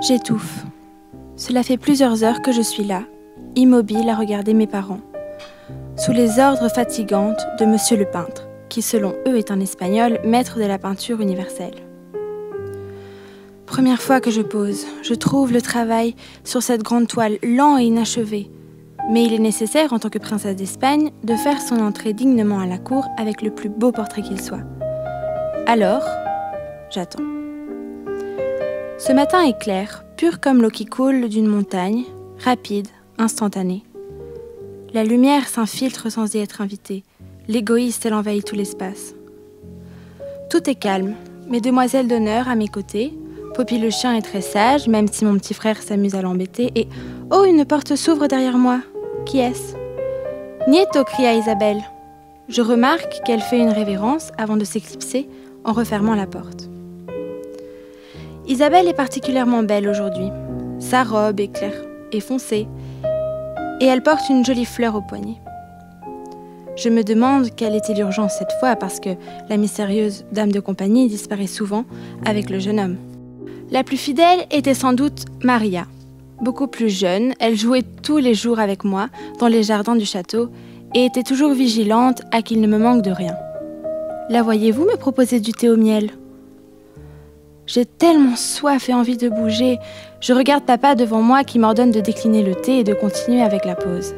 J'étouffe. Cela fait plusieurs heures que je suis là, immobile à regarder mes parents, sous les ordres fatigantes de Monsieur le peintre, qui selon eux est un Espagnol, maître de la peinture universelle. Première fois que je pose, je trouve le travail sur cette grande toile lent et inachevé, mais il est nécessaire en tant que princesse d'Espagne de faire son entrée dignement à la cour avec le plus beau portrait qu'il soit. Alors, j'attends. Ce matin est clair, pur comme l'eau qui coule d'une montagne, rapide, instantanée. La lumière s'infiltre sans y être invitée. L'égoïste, elle envahit tout l'espace. Tout est calme. Mes demoiselles d'honneur à mes côtés. Poppy le chien est très sage, même si mon petit frère s'amuse à l'embêter. Et oh, une porte s'ouvre derrière moi. Qui est-ce? Nieto, cria Isabelle. Je remarque qu'elle fait une révérence avant de s'éclipser en refermant la porte. Isabelle est particulièrement belle aujourd'hui. Sa robe est claire et foncée, et elle porte une jolie fleur au poignet. Je me demande quelle était l'urgence cette fois, parce que la mystérieuse dame de compagnie disparaît souvent avec le jeune homme. La plus fidèle était sans doute Maria. Beaucoup plus jeune, elle jouait tous les jours avec moi dans les jardins du château et était toujours vigilante à qu'il ne me manque de rien. La voyez-vous me proposer du thé au miel ? J'ai tellement soif et envie de bouger. Je regarde papa devant moi qui m'ordonne de décliner le thé et de continuer avec la pause.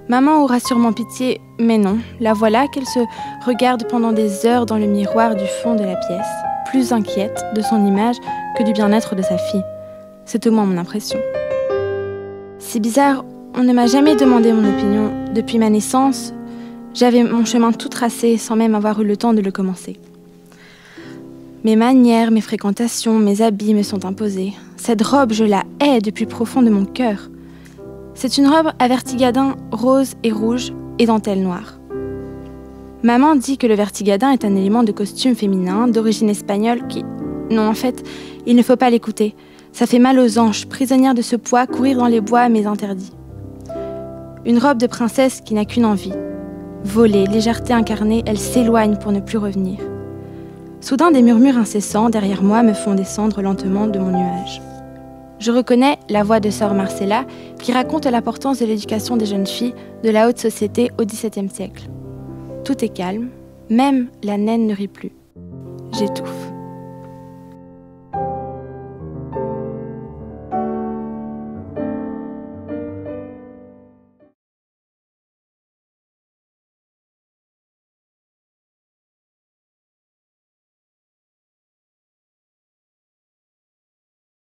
Maman aura sûrement pitié, mais non, la voilà qu'elle se regarde pendant des heures dans le miroir du fond de la pièce, plus inquiète de son image que du bien-être de sa fille. C'est au moins mon impression. C'est bizarre, on ne m'a jamais demandé mon opinion. Depuis ma naissance, j'avais mon chemin tout tracé sans même avoir eu le temps de le commencer. Mes manières, mes fréquentations, mes habits me sont imposés. Cette robe, je la hais depuis profond de mon cœur. C'est une robe à vertigadin rose et rouge et dentelle noire. Maman dit que le vertigadin est un élément de costume féminin d'origine espagnole qui... Non, en fait, il ne faut pas l'écouter. Ça fait mal aux anges, prisonnière de ce poids, courir dans les bois m'est interdit. Une robe de princesse qui n'a qu'une envie. Voler, légèreté incarnée, elle s'éloigne pour ne plus revenir. Soudain, des murmures incessants derrière moi me font descendre lentement de mon nuage. Je reconnais la voix de sœur Marcella qui raconte l'importance de l'éducation des jeunes filles de la haute société au XVIIe siècle. Tout est calme, même la naine ne rit plus. J'étouffe.